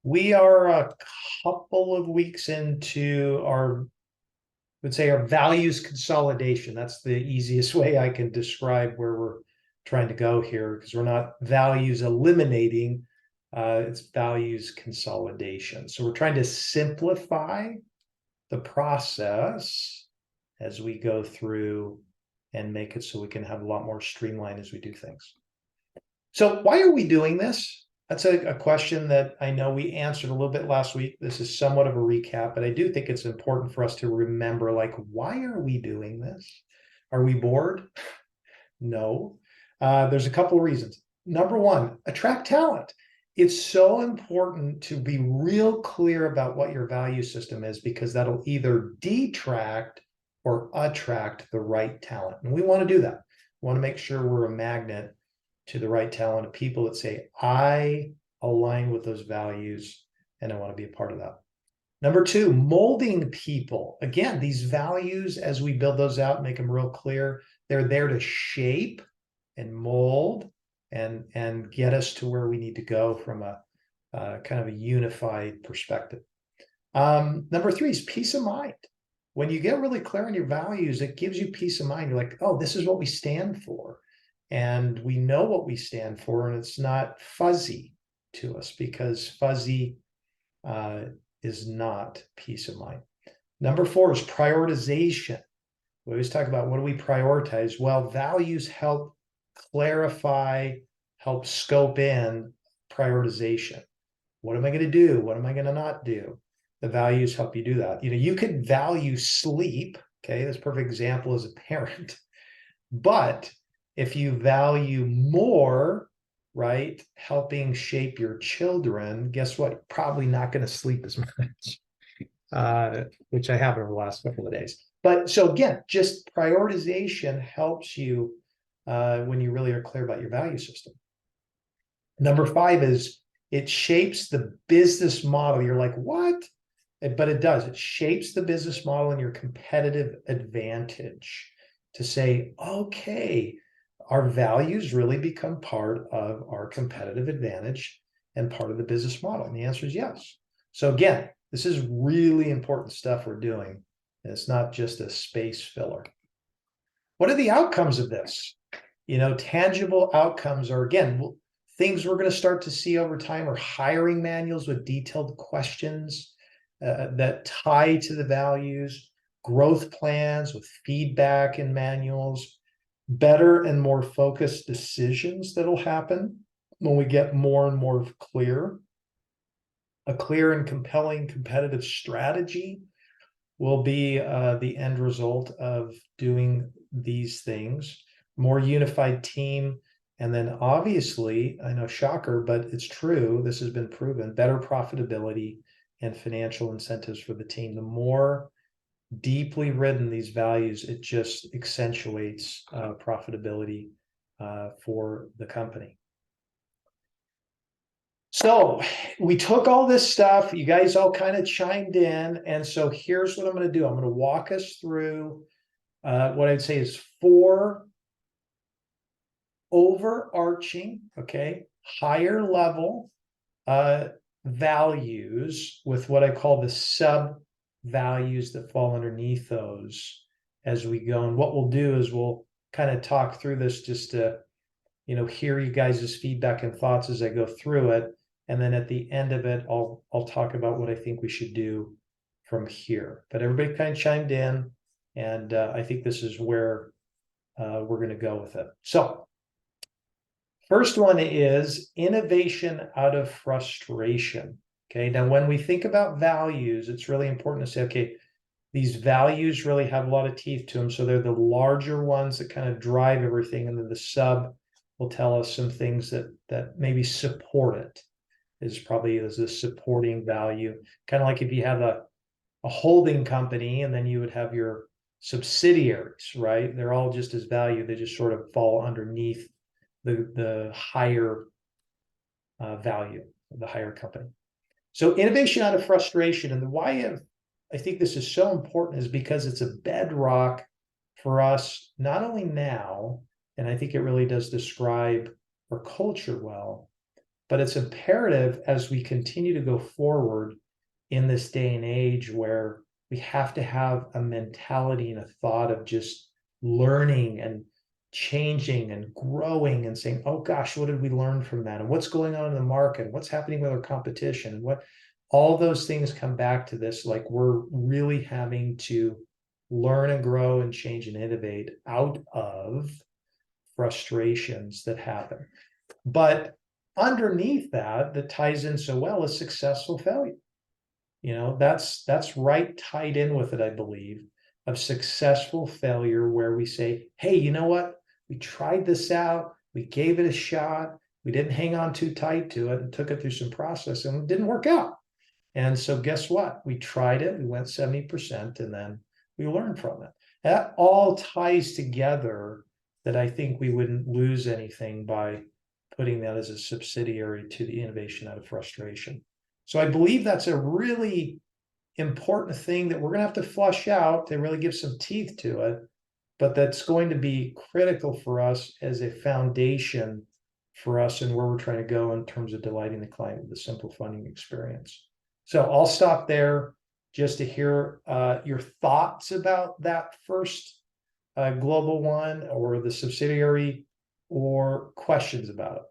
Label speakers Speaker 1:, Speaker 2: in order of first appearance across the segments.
Speaker 1: We are a couple of weeks into our, would say our values consolidation. That's the easiest way I can describe where we're trying to go here, because we're not values eliminating, it's values consolidation. So we're trying to simplify the process as we go through and make it so we can have a lot more streamlined as we do things. So why are we doing this? That's a question that I know we answered a little bit last week. This is somewhat of a recap, but I do think it's important for us to remember, like, why are we doing this? Are we bored? No. There's a couple of reasons. Number one, attract talent. It's so important to be real clear about what your value system is, because that'll either detract or attract the right talent. And we want to do that. We want to make sure we're a magnet to the right talent of people that say, I align with those values and I want to be a part of that. Number two, molding people. Again, these values, as we build those out, make them real clear, they're there to shape and mold and get us to where we need to go from a kind of a unified perspective. Number three is peace of mind. When you get really clear on your values, it gives you peace of mind. You're like, oh, this is what we stand for. And we know what we stand for, and it's not fuzzy to us, because fuzzy is not peace of mind. Number four is prioritization. We always talk about, what do we prioritize? Well, values help clarify, help scope in prioritization. What am I going to do? What am I going to not do? The values help you do that. You could value sleep. Okay, that's a perfect example as a parent. But if you value more, right, helping shape your children, guess what? Probably not going to sleep as much, which I have over the last couple of days. But so again, just prioritization helps you when you really are clear about your value system. Number five is it shapes the business model. You're like, what? But it does. It shapes the business model and your competitive advantage to say, okay, our values really become part of our competitive advantage and part of the business model. And the answer is yes. So again, this is really important stuff we're doing. And it's not just a space filler. What are the outcomes of this? Tangible outcomes are, again, things we're going to start to see over time are hiring manuals with detailed questions that tie to the values, growth plans with feedback and manuals, better and more focused decisions that'll happen when we get more and more clear. A clear and compelling competitive strategy will be the end result of doing these things. More unified team. And then obviously, I know, shocker, but it's true, this has been proven, better profitability and financial incentives for the team. The more deeply written these values, it just accentuates profitability for the company. So we took all this stuff, you guys all kind of chimed in, and so here's what I'm going to do. I'm going to walk us through what I'd say is four overarching, okay, higher level values with what I call the sub values that fall underneath those as we go. And what we'll do is we'll kind of talk through this just to, hear you guys' feedback and thoughts as I go through it. And then at the end of it, I'll talk about what I think we should do from here. But everybody kind of chimed in, and I think this is where we're going to go with it. So first one is innovation out of frustration. Okay, now when we think about values, it's really important to say, okay, these values really have a lot of teeth to them. So they're the larger ones that kind of drive everything. And then the sub will tell us some things that maybe support it, is probably as a supporting value. Kind of like if you have a holding company and then you would have your subsidiaries, right? They're all just as value. They just sort of fall underneath the higher value of the higher company. So innovation out of frustration. And why I think this is so important is because it's a bedrock for us, not only now, and I think it really does describe our culture well, But it's imperative as we continue to go forward in this day and age where we have to have a mentality and a thought of just learning and changing and growing and saying, oh gosh, what did we learn from that? And what's going on in the market? What's happening with our competition? And what all those things come back to this, like we're really having to learn and grow and change and innovate out of frustrations that happen. But underneath that, that ties in so well, is successful failure. You know, that's right tied in with it, I believe, of successful failure, where we say, hey, you know what? We tried this out, we gave it a shot, we didn't hang on too tight to it and took it through some process and it didn't work out. And so guess what? We tried it, we went 70%, and then we learned from it. That all ties together, that I think we wouldn't lose anything by putting that as a subsidiary to the innovation out of frustration. So I believe that's a really important thing that we're going to have to flush out to really give some teeth to it, but that's going to be critical for us as a foundation for us and where we're trying to go in terms of delighting the client with a simple funding experience. So I'll stop there just to hear your thoughts about that first global one or the subsidiary, or questions about it.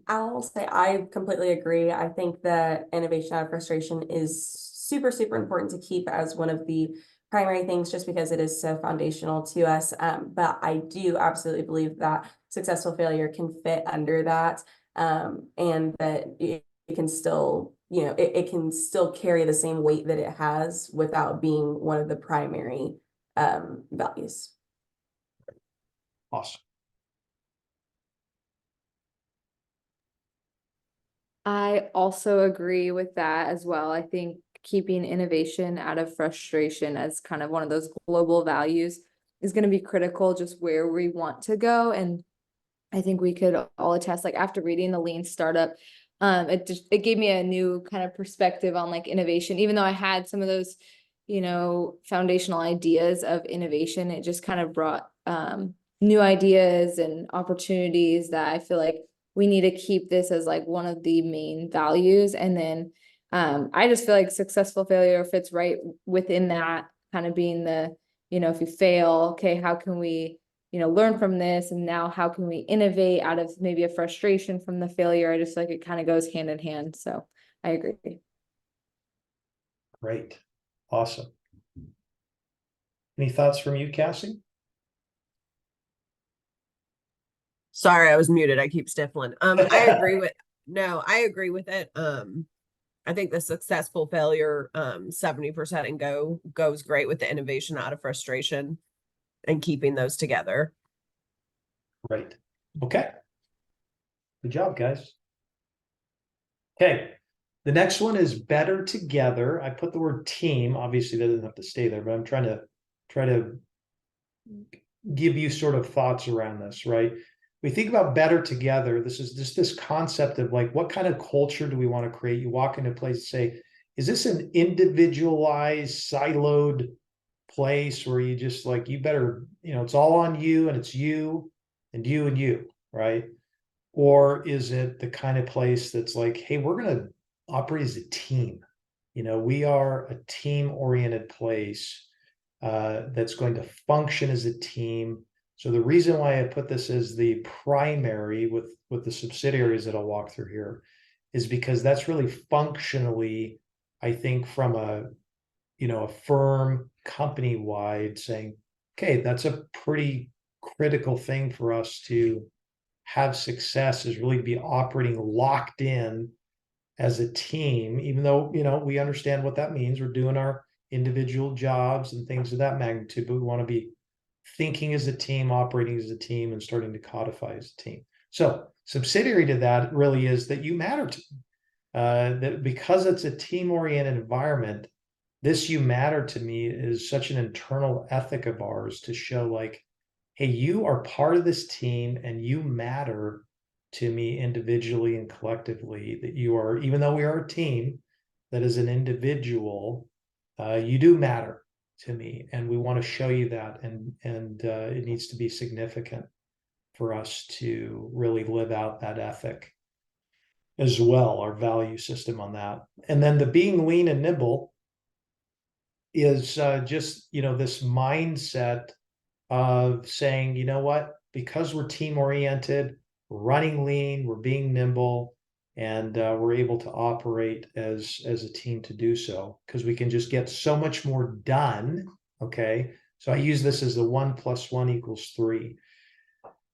Speaker 2: I'll say I completely agree. I think that innovation out of frustration is super, super important to keep as one of the primary things, just because it is so foundational to us. But I do absolutely believe that successful failure can fit under that, and that it can still, it can still carry the same weight that it has without being one of the primary values.
Speaker 1: Awesome.
Speaker 3: I also agree with that as well. I think keeping innovation out of frustration as kind of one of those global values is going to be critical, just where we want to go. And I think we could all attest, like after reading the Lean Startup, it gave me a new kind of perspective on like innovation. Even though I had some of those, foundational ideas of innovation, it just kind of brought new ideas and opportunities that I feel like we need to keep this as like one of the main values. And then I just feel like successful failure fits right within that, kind of being the, if you fail, okay, how can we, learn from this? And now how can we innovate out of maybe a frustration from the failure? I just like it kind of goes hand in hand. So I agree.
Speaker 1: Great. Awesome. Any thoughts from you, Cassie?
Speaker 4: Sorry, I was muted. I keep sniffling. I agree with I agree with it. I think the successful failure, 70% and goes great with the innovation out of frustration and keeping those together.
Speaker 1: Right. Okay. Good job, guys. Okay. The next one is better together. I put the word team. Obviously, that doesn't have to stay there, but I'm trying to give you sort of thoughts around this, right? We think about better together. This is just this concept of like, what kind of culture do we want to create? You walk into a place and say, is this an individualized, siloed place where you just like, you better, it's all on you and it's you and you and you, right? Or is it the kind of place that's like, hey, we're going to operate as a team? We are a team-oriented place that's going to function as a team. So the reason why I put this as the primary with the subsidiaries that I'll walk through here is because that's really functionally, I think, from a firm company-wide saying, okay, that's a pretty critical thing for us to have success, is really be operating locked in as a team, even though, we understand what that means. We're doing our individual jobs and things of that magnitude, but we want to be thinking as a team, operating as a team, and starting to codify as a team. So subsidiary to that really is that you matter to that, because it's a team-oriented environment. This you matter to me is such an internal ethic of ours to show like, hey, you are part of this team and you matter to me individually and collectively, that you are, even though we are a team, that as an individual, you do matter to me, and we want to show you that, and it needs to be significant. for us to really live out that ethic as well, our value system on that. And then the being lean and nimble is just, this mindset of saying, you know what, because we're team oriented, we're running lean, we're being nimble, and we're able to operate as a team to do so, because we can just get so much more done. Okay, so I use this as the 1 + 1 = 3.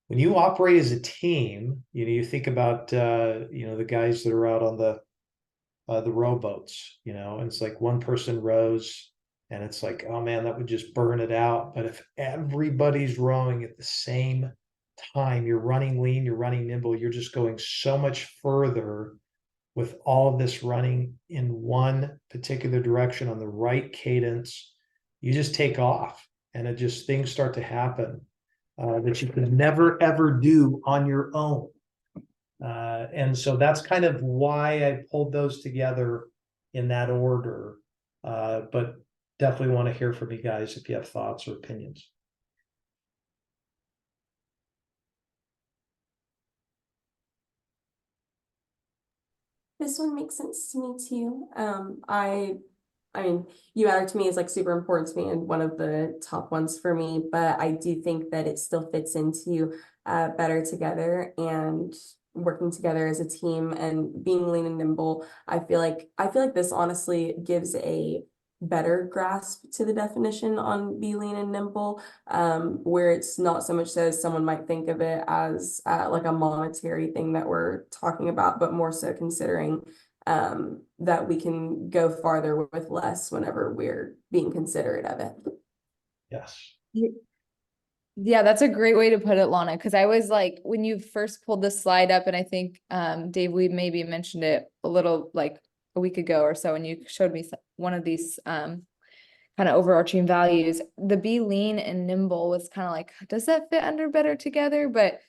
Speaker 1: When you operate as a team, you think about the guys that are out on the rowboats, and it's like one person rows, and it's like, oh man, that would just burn it out. But if everybody's rowing at the same time, you're running lean, you're running nimble, you're just going so much further with all of this running in one particular direction on the right cadence. You just take off, and it just, things start to happen that you could never ever do on your own. And so that's kind of why I pulled those together in that order. But definitely want to hear from you guys if you have thoughts or opinions.
Speaker 2: This one makes sense to me too. I mean, you matter to me is like super important to me and one of the top ones for me, but I do think that it still fits into better together and working together as a team and being lean and nimble. I feel like this honestly gives a better grasp to the definition on be lean and nimble, where it's not so much so as someone might think of it as like a monetary thing that we're talking about, but more so considering that we can go farther with less whenever we're being considerate of it.
Speaker 1: Yes.
Speaker 3: Yeah, that's a great way to put it, Lana, because I was like, when you first pulled the slide up, and I think Dave, we maybe mentioned it a little like a week ago or so, and you showed me one of these kind of overarching values. The be lean and nimble was kind of like, does that fit under better together? But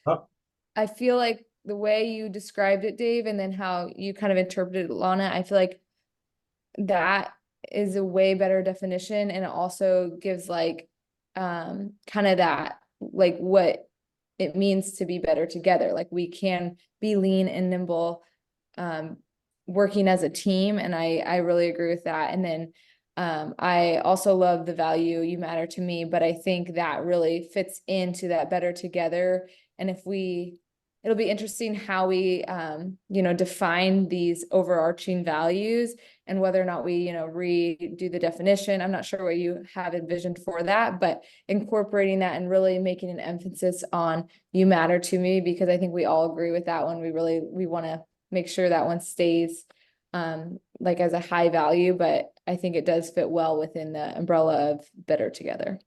Speaker 3: I feel like the way you described it, Dave, and then how you kind of interpreted it, Lana, I feel like that is a way better definition, and it also gives like kind of that like what it means to be better together. Like we can be lean and nimble working as a team, and I really agree with that. And then I also love the value you matter to me, but I think that really fits into that better together. And it'll be interesting how we define these overarching values, and whether or not we redo the definition. I'm not sure what you have envisioned for that, but incorporating that and really making an emphasis on you matter to me, because I think we all agree with that one. We want to make sure that one stays like as a high value, but I think it does fit well within the umbrella of better together.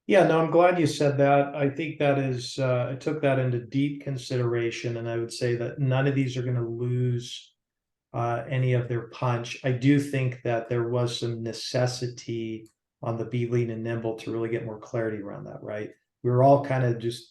Speaker 1: Yeah, no, I'm glad you said that. I think that is, I took that into deep consideration, and I would say that none of these are going to lose any of their punch. I do think that there was some necessity on the be lean and nimble to really get more clarity around that, right? We were all kind of just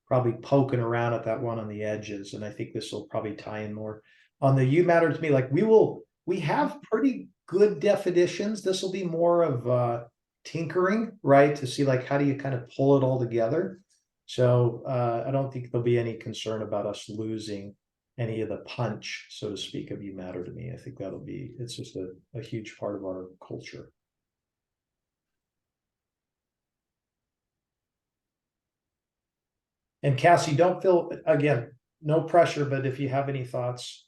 Speaker 1: probably poking around at that one on the edges, and I think this will probably tie in more. On the you matter to me, like we have pretty good definitions. This will be more of tinkering, right? To see like how do you kind of pull it all together. So I don't think there'll be any concern about us losing any of the punch, so to speak, of you matter to me. I think it's just a huge part of our culture. And Cassie, don't feel, again, no pressure, but if you have any thoughts,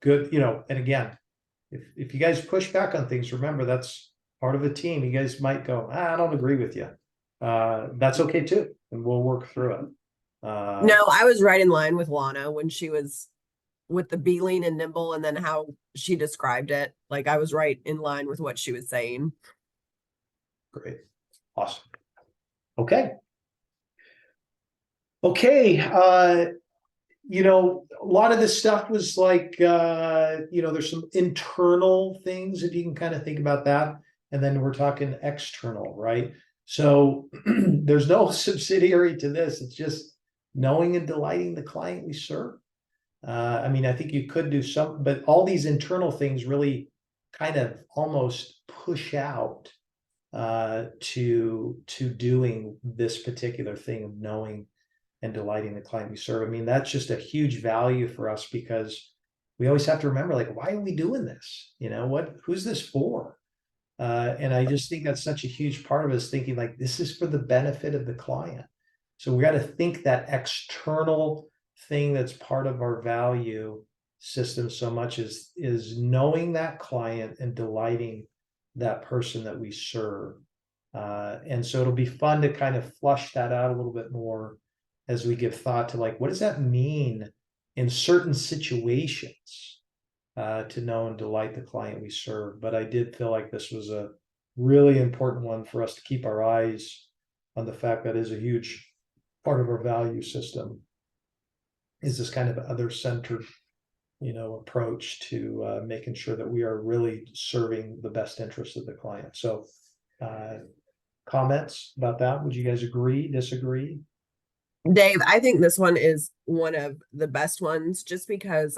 Speaker 1: good, and again, if you guys push back on things, remember that's part of a team. You guys might go, I don't agree with you. That's okay too, and we'll work through it.
Speaker 4: No, I was right in line with Lana when she was with the be lean and nimble, and then how she described it. Like I was right in line with what she was saying.
Speaker 1: Great. Awesome. Okay. Okay. A lot of this stuff was like, there's some internal things, if you can kind of think about that. And then we're talking external, right? So there's no subsidiary to this. It's just knowing and delighting the client we serve. I think you could do some, but all these internal things really kind of almost push out to doing this particular thing of knowing and delighting the client we serve. I mean, that's just a huge value for us, because we always have to remember, like, why are we doing this? You know, who's this for? And I just think that's such a huge part of us, thinking like, this is for the benefit of the client. So we got to think that external thing that's part of our value system so much is knowing that client and delighting that person that we serve. And so it'll be fun to kind of flush that out a little bit more as we give thought to, like, what does that mean in certain situations, to know and delight the client we serve. But I did feel like this was a really important one for us to keep our eyes on, the fact that is a huge part of our value system, is this kind of other-centered, approach to making sure that we are really serving the best interest of the client. So comments about that? Would you guys agree, disagree?
Speaker 4: Dave, I think this one is one of the best ones, just because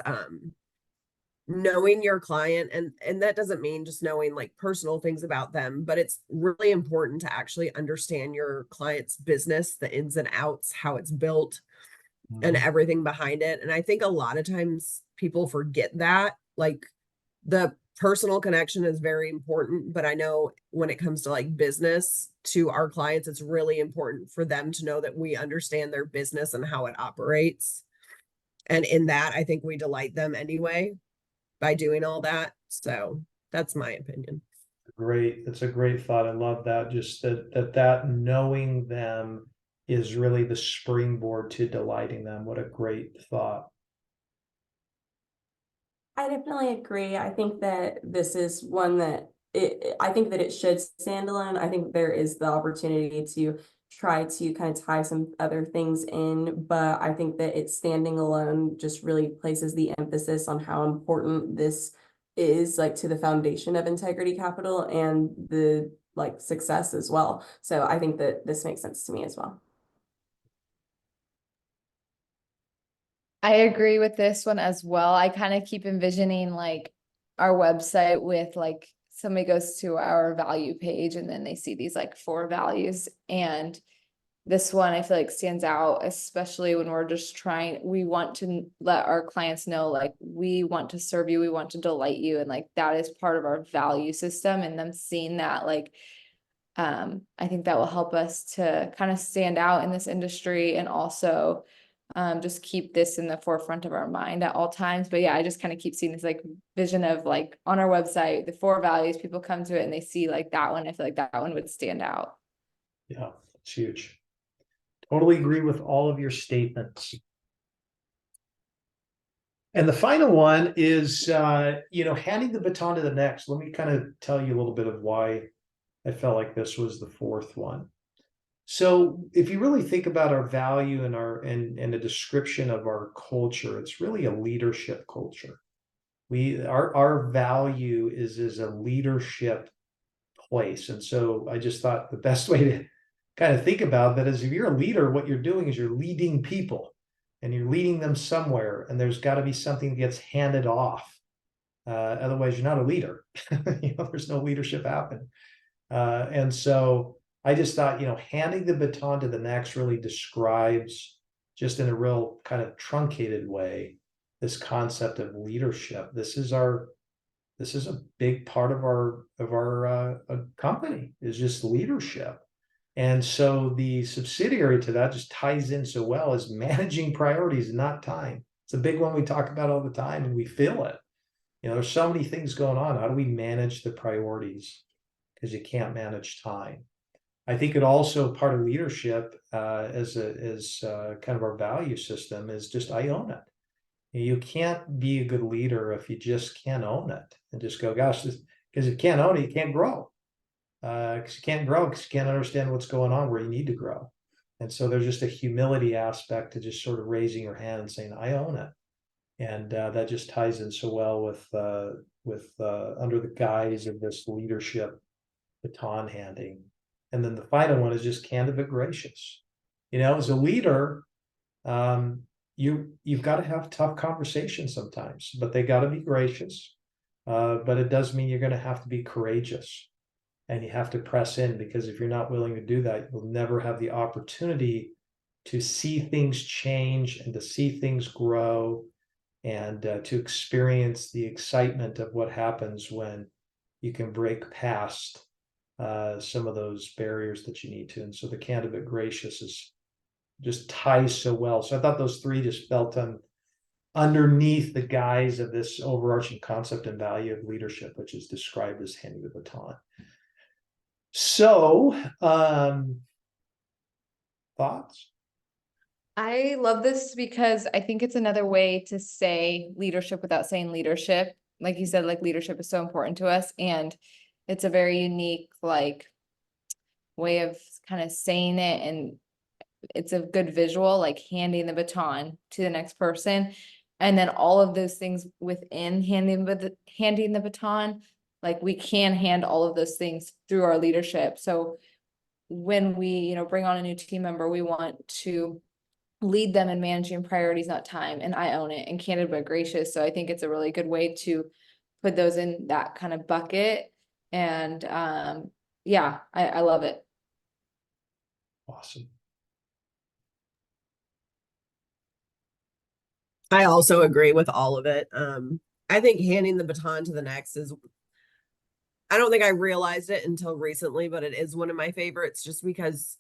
Speaker 4: knowing your client, and that doesn't mean just knowing like personal things about them, but it's really important to actually understand your client's business, the ins and outs, how it's built, and everything behind it. And I think a lot of times people forget that. Like, the personal connection is very important, but I know when it comes to like business to our clients, it's really important for them to know that we understand their business and how it operates. And in that, I think we delight them anyway by doing all that. So that's my opinion.
Speaker 1: Great. That's a great thought. I love that. Just that knowing them is really the springboard to delighting them. What a great thought.
Speaker 2: I definitely agree. I think that this is one that I think that it should stand alone. I think there is the opportunity to try to kind of tie some other things in, but I think that it's standing alone just really places the emphasis on how important this is, like, to the foundation of Integrity Capital and the like success as well. So I think that this makes sense to me as well.
Speaker 3: I agree with this one as well. I kind of keep envisioning like our website with like somebody goes to our value page and then they see these like 4 values. And this one I feel like stands out, especially when we're just we want to let our clients know, like, we want to serve you, we want to delight you. And like, that is part of our value system, and them seeing that, like, I think that will help us to kind of stand out in this industry, and also just keep this in the forefront of our mind at all times. But yeah, I just kind of keep seeing this like vision of like on our website, the 4 values, people come to it and they see like that one. I feel like that one would stand out.
Speaker 1: Yeah, it's huge. Totally agree with all of your statements. And the final one is, handing the baton to the next. Let me kind of tell you a little bit of why I felt like this was the 4th one. So if you really think about our value and and a description of our culture, it's really a leadership culture. Our value is a leadership place. And so I just thought the best way to kind of think about that is, if you're a leader, what you're doing is you're leading people, and you're leading them somewhere, and there's got to be something that gets handed off. Otherwise, you're not a leader. There's no leadership happening. And so I just thought, handing the baton to the next really describes, just in a real kind of truncated way, this concept of leadership. This is a big part of our company, is just leadership. And so the subsidiary to that just ties in so well, is managing priorities, not time. It's a big one we talk about all the time, and we feel it. There's so many things going on. How do we manage the priorities? Because you can't manage time. I think it also, part of leadership, as kind of our value system, is just, I own it. You can't be a good leader if you just can't own it and just go, gosh, because if you can't own it, you can't grow. Because you can't grow because you can't understand what's going on where you need to grow. And so there's just a humility aspect to just sort of raising your hand and saying, I own it. And that just ties in so well with under the guise of this leadership baton handing. And then the final one is just candid but gracious. As a leader, you've got to have tough conversations sometimes, but they got to be gracious. But it does mean you're going to have to be courageous. And you have to press in, because if you're not willing to do that, you'll never have the opportunity to see things change and to see things grow, and to experience the excitement of what happens when you can break past some of those barriers that you need to. And so the candid but gracious is just ties so well. So I thought those three just felt underneath the guise of this overarching concept and value of leadership, which is described as handing the baton. So, thoughts?
Speaker 3: I love this because I think it's another way to say leadership without saying leadership. Like you said, like leadership is so important to us, and it's a very unique like way of kind of saying it, and it's a good visual, like handing the baton to the next person. And then all of those things within handing the baton, like we can hand all of those things through our leadership. So when we, bring on a new team member, we want to lead them in managing priorities, not time. And I own it, and candid but gracious. So I think it's a really good way to put those in that kind of bucket. And yeah, I love it.
Speaker 1: Awesome.
Speaker 4: I also agree with all of it. I think handing the baton to the next is, I don't think I realized it until recently, but it is one of my favorites just because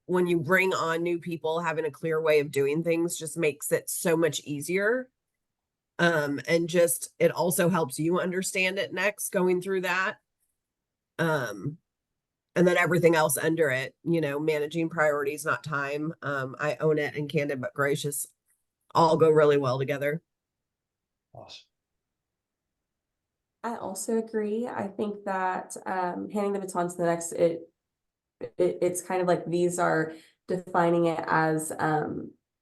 Speaker 4: when you bring on new people, having a clear way of doing things just makes it so much easier. And just, it also helps you understand it next going through that. And then everything else under it, managing priorities, not time. I own it, and candid but gracious all go really well together.
Speaker 1: Awesome.
Speaker 2: I also agree. I think that handing the baton to the next, it's kind of like these are defining it as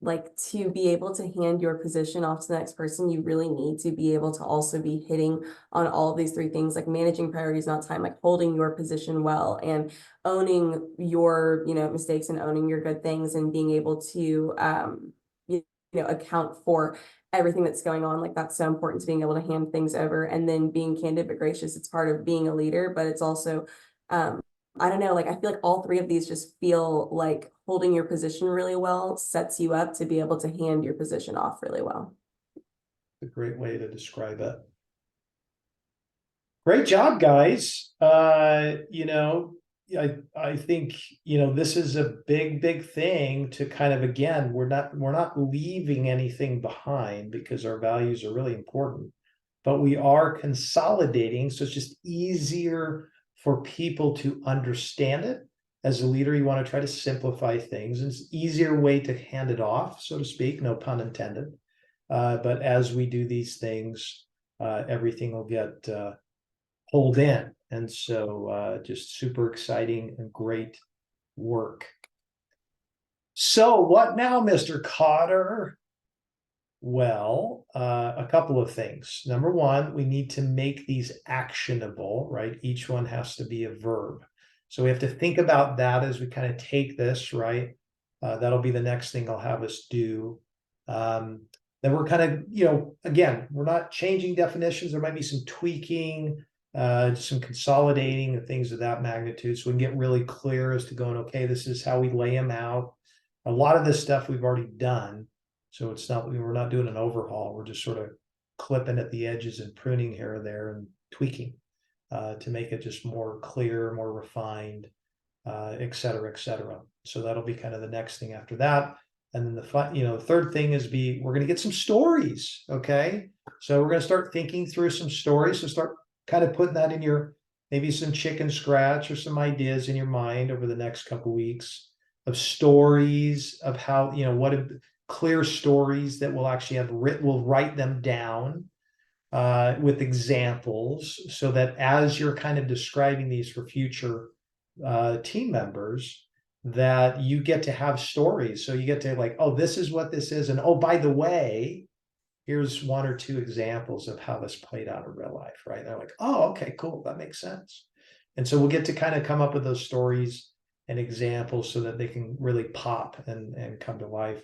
Speaker 2: like to be able to hand your position off to the next person, you really need to be able to also be hitting on all of these three things, like managing priorities, not time, like holding your position well and owning your, mistakes and owning your good things and being able to, account for everything that's going on. Like that's so important to being able to hand things over, and then being candid but gracious. It's part of being a leader, but it's also, I don't know, like I feel like all three of these just feel like holding your position really well sets you up to be able to hand your position off really well.
Speaker 1: A great way to describe it. Great job, guys. I think, this is a big thing to kind of, again, we're not leaving anything behind because our values are really important, but we are consolidating. So it's just easier for people to understand it. As a leader, you want to try to simplify things. It's an easier way to hand it off, so to speak, no pun intended. But as we do these things, everything will get pulled in. And so just super exciting and great work. So what now, Mr. Cotter? Well, a couple of things. Number one, we need to make these actionable, right? Each one has to be a verb. So we have to think about that as we kind of take this, right? That'll be the next thing I'll have us do. Then we're kind of, again, we're not changing definitions. There might be some tweaking, some consolidating and things of that magnitude. So we can get really clear as to going, okay, this is how we lay them out. A lot of this stuff we've already done. So we're not doing an overhaul. We're just sort of clipping at the edges and pruning here and there and tweaking to make it just more clear, more refined, et cetera, et cetera. So that'll be kind of the next thing after that. And then the third thing is we're going to get some stories. Okay. So we're going to start thinking through some stories. So start kind of putting that in maybe some chicken scratch or some ideas in your mind over the next couple of weeks of stories of how, clear stories that we'll actually have written. We'll write them down with examples so that as you're kind of describing these for future team members, that you get to have stories. So you get to like, oh, this is what this is. And oh, by the way, here's one or two examples of how this played out in real life, right? They're like, oh, okay, cool. That makes sense. And so we'll get to kind of come up with those stories and examples so that they can really pop and come to life.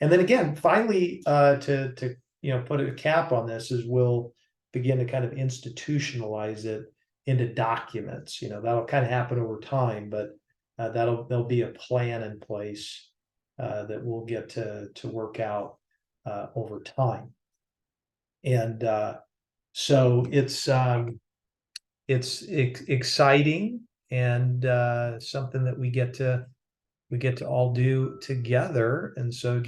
Speaker 1: And then again, finally, to put a cap on this is we'll begin to kind of institutionalize it into documents. That'll kind of happen over time, but there'll be a plan in place that we'll get to work out over time. And so it's exciting and something that we get to all do together. And so